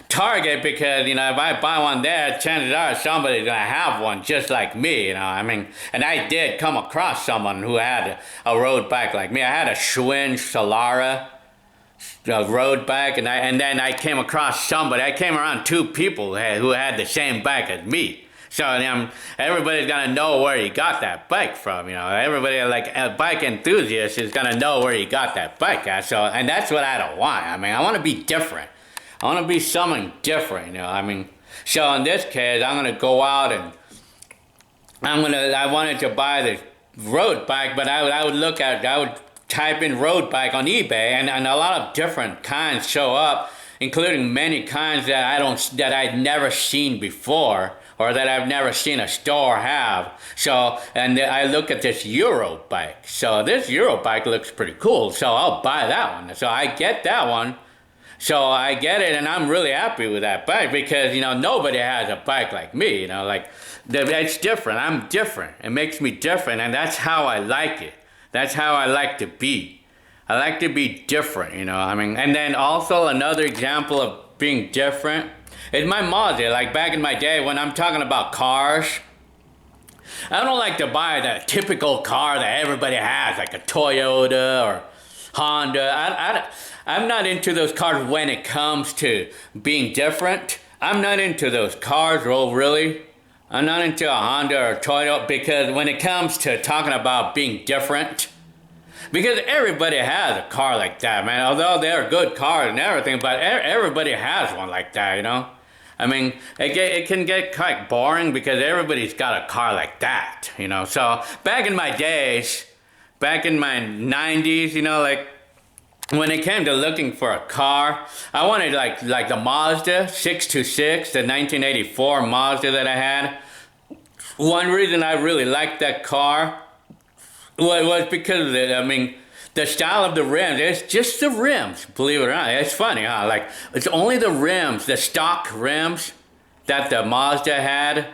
Target because, you know, if I buy one there, chances are somebody's going to have one just like me, you know, and I did come across someone who had a road bike like me. I had a Schwinn Solara road bike, and then I came across I came around two people who had the same bike as me. So everybody's gonna know where you got that bike from, you know. Everybody, like a bike enthusiast, is gonna know where you got that bike at. So, and that's what I don't want. I want to be different. I want to be something different, you know. So in this case, I'm gonna go out and I wanted to buy the road bike, but I would type in road bike on eBay, and a lot of different kinds show up, including many kinds that I'd never seen before, or that I've never seen a store have. So, and I look at this Euro bike. So this Euro bike looks pretty cool, so I'll buy that one. So I get that one, So I get it, and I'm really happy with that bike because, you know, nobody has a bike like me, you know, like, it's different. I'm different. It makes me different, and that's how I like it. That's how I like to be. I like to be different, you know, I mean, and then also another example of being different is my Mazda. Like, back in my day, when I'm talking about cars, I don't like to buy the typical car that everybody has, like a Toyota or Honda. I'm not into those cars when it comes to being different. I'm not into those cars, oh really? I'm not into a Honda or a Toyota because when it comes to talking about being different, because everybody has a car like that, man. Although they're good cars and everything, but everybody has one like that, you know? I mean, it can get quite boring because everybody's got a car like that, you know? So back in my days, back in my 90s, you know, like, when it came to looking for a car, I wanted like the Mazda 626, the 1984 Mazda that I had. One reason I really liked that car was because of it. I mean, the style of the rims, it's just the rims, believe it or not. It's funny, huh? Like, it's only the rims, the stock rims that the Mazda had.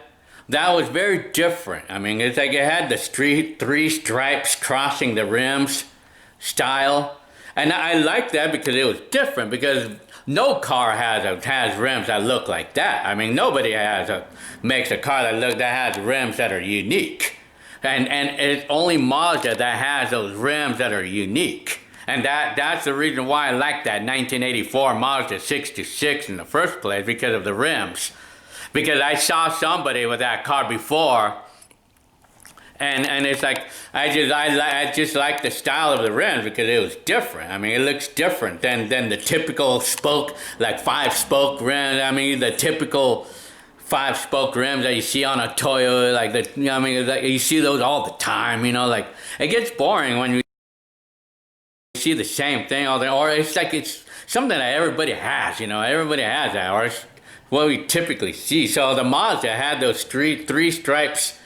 That was very different. I mean, it's like it had the three stripes crossing the rims style. And I like that because it was different, because no car has rims that look like that. I mean, nobody makes a car that has rims that are unique. And it's only Mazda that has those rims that are unique. And that's the reason why I like that 1984 Mazda 626 in the first place, because of the rims. Because I saw somebody with that car before, and it's like, I just like the style of the rims because it was different. I mean, it looks different than the typical spoke, like 5-spoke rims. I mean, the typical 5-spoke rims that you see on a Toyota, like you know, I mean, like, you see those all the time, you know, like, it gets boring when you see the same thing all the time, or it's like it's something that everybody has, you know, everybody has that, or it's what we typically see. So the Mazda had those three stripes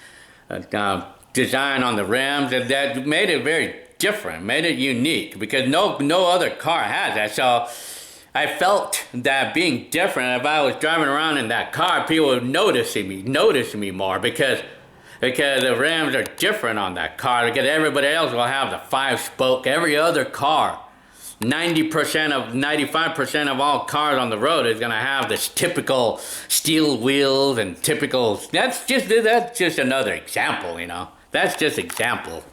design on the rims, and that made it very different, made it unique, because no other car has that. So I felt that being different, if I was driving around in that car, people would notice me more, because the rims are different on that car, because everybody else will have the 5-spoke. Every other car, 95% of all cars on the road is gonna have this typical steel wheels and typical. That's just another example, you know. That's just example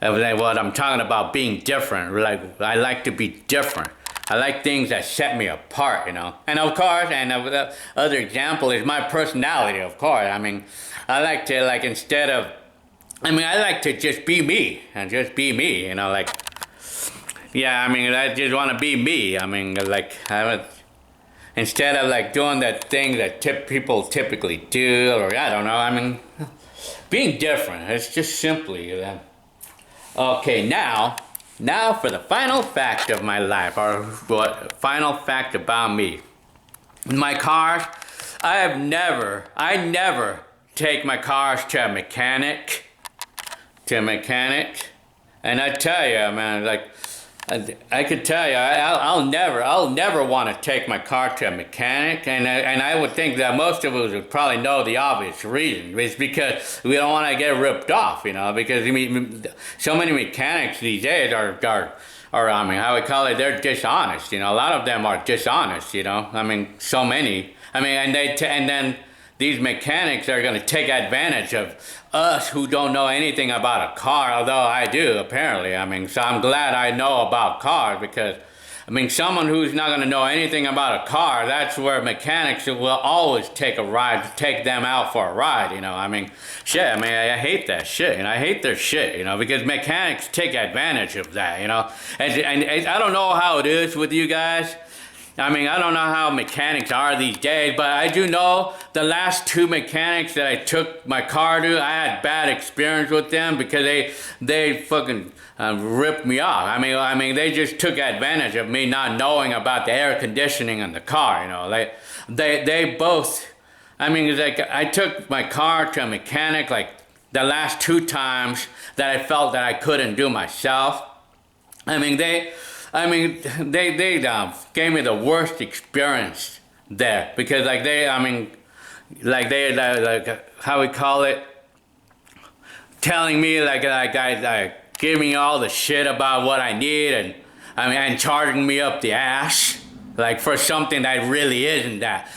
of what I'm talking about, being different. Like, I like to be different. I like things that set me apart, you know. And of course, and the other example is my personality, of course. I mean, I like to, like, I like to just be me, you know, like, yeah, I mean, I just want to be me. I mean, like, instead of, like, doing the things that people typically do, or I don't know, I mean, being different. It's just simply that. Okay, now for the final fact of my life, or what final fact about me. My cars, I never take my cars to a mechanic. And I tell you, man, like, I could tell you, I'll never want to take my car to a mechanic, and I would think that most of us would probably know the obvious reason. It's because we don't want to get ripped off, you know. Because I mean, so many mechanics these days are I mean, how we call it, they're dishonest. You know, a lot of them are dishonest. You know, I mean, so many. I mean, and then these mechanics are going to take advantage of us who don't know anything about a car, although I do, apparently. I mean, so I'm glad I know about cars, because, I mean, someone who's not going to know anything about a car, that's where mechanics will always take them out for a ride, you know. I mean, shit, I mean, I hate that shit, and I hate their shit, you know, because mechanics take advantage of that, you know. And I don't know how it is with you guys. I mean, I don't know how mechanics are these days, but I do know the last 2 mechanics that I took my car to, I had bad experience with them because they fucking ripped me off. I mean, they just took advantage of me not knowing about the air conditioning in the car, you know. They both, I mean, it's like, I took my car to a mechanic like the last 2 times that I felt that I couldn't do myself. I mean, I mean, they gave me the worst experience there because like how we call it, telling me like give me all the shit about what I need and charging me up the ass like for something that really isn't that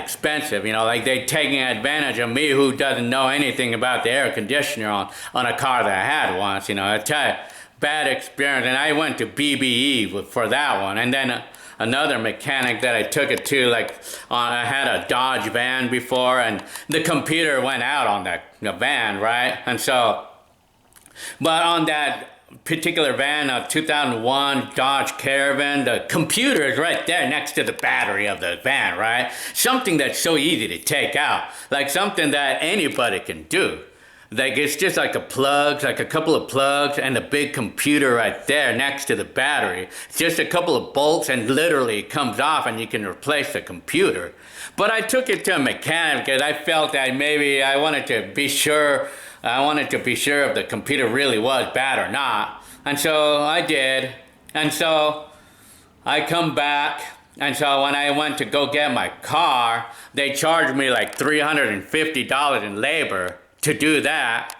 expensive, you know, like they taking advantage of me who doesn't know anything about the air conditioner on a car that I had once, you know. I tell you, bad experience, and I went to BBE for that one, and then another mechanic that I took it to, like I had a Dodge van before, and the computer went out on the van, right? And so, but on that particular van, a 2001 Dodge Caravan, the computer is right there next to the battery of the van, right? Something that's so easy to take out, like something that anybody can do. Like it's just like like a couple of plugs and a big computer right there next to the battery. It's just a couple of bolts and literally it comes off and you can replace the computer. But I took it to a mechanic because I felt that maybe I wanted to be sure if the computer really was bad or not. And so I did. And so I come back. And so when I went to go get my car, they charged me like $350 in labor to do that.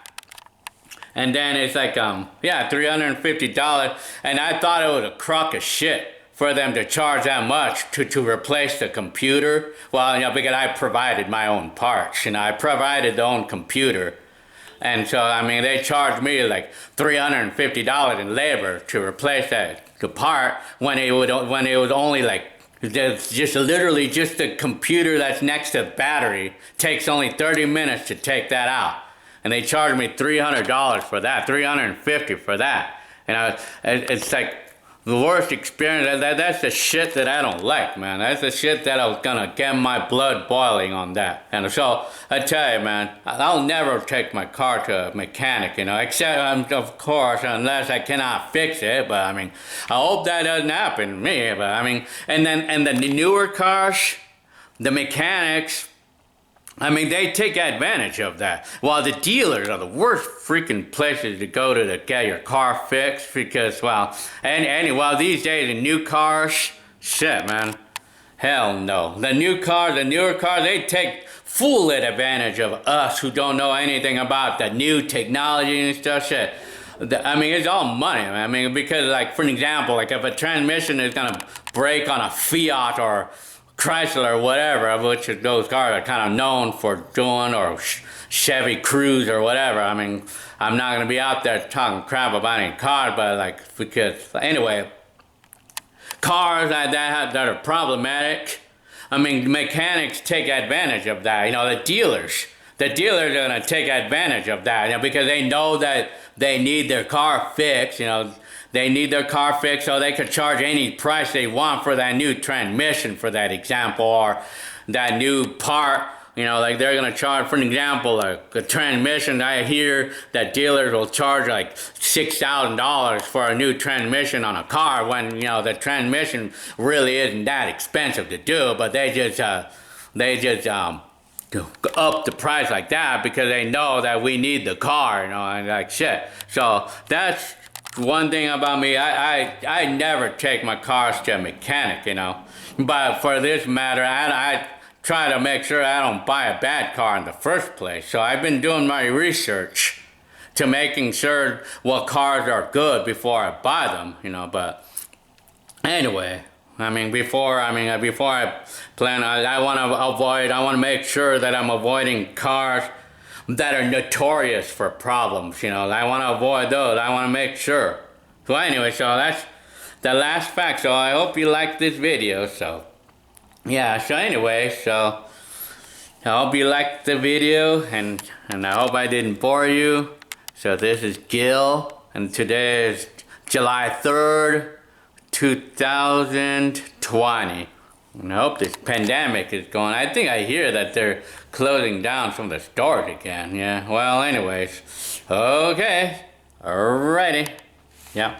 And then it's like, $350. And I thought it was a crock of shit for them to charge that much to replace the computer. Well, you know, because I provided my own parts. You know, I provided the own computer. And so, I mean, they charged me like $350 in labor to replace the part when it was only like literally just the computer that's next to the battery takes only 30 minutes to take that out. And they charged me $300 for that, $350 for that. And it's like the worst experience. That's the shit that I don't like, man. That's the shit that I was gonna get my blood boiling on that. And so I tell you, man, I'll never take my car to a mechanic, you know, except of course unless I cannot fix it. But I mean, I hope that doesn't happen to me. But I mean, and the newer cars, the mechanics, I mean, they take advantage of that. While the dealers are the worst freaking places to go to get your car fixed because, well, well, these days, the new cars, shit, man. Hell no. The newer cars, they take full advantage of us who don't know anything about the new technology and stuff, shit. I mean, it's all money. I mean, because, like, for an example, like, if a transmission is gonna break on a Fiat or Chrysler or whatever, which those cars are kind of known for doing, or Chevy Cruze or whatever. I mean, I'm not going to be out there talking crap about any cars, but like, because, anyway, cars that are problematic, I mean, mechanics take advantage of that. You know, the dealers are going to take advantage of that, you know, because they know that they need their car fixed, you know. They need their car fixed so they could charge any price they want for that new transmission, for that example, or that new part. You know, like they're going to charge, for an example, like a transmission. I hear that dealers will charge like $6,000 for a new transmission on a car when, you know, the transmission really isn't that expensive to do, but they just up the price like that because they know that we need the car, you know, and like shit. So that's one thing about me. I never take my cars to a mechanic, you know. But for this matter, I try to make sure I don't buy a bad car in the first place. So I've been doing my research to making sure what cars are good before I buy them, you know. But anyway, before I plan, I want to make sure that I'm avoiding cars that are notorious for problems, you know. I want to avoid those. I want to make sure. So anyway, so that's the last fact. So I hope you liked this video. So yeah, so anyway, so I hope you liked the video, and I hope I didn't bore you. So this is Gil, and today is July 3rd, 2020. And I hope this pandemic is going. I think I hear that they're closing down some of the stores again. Yeah, well, anyways. Okay. Alrighty. Yeah.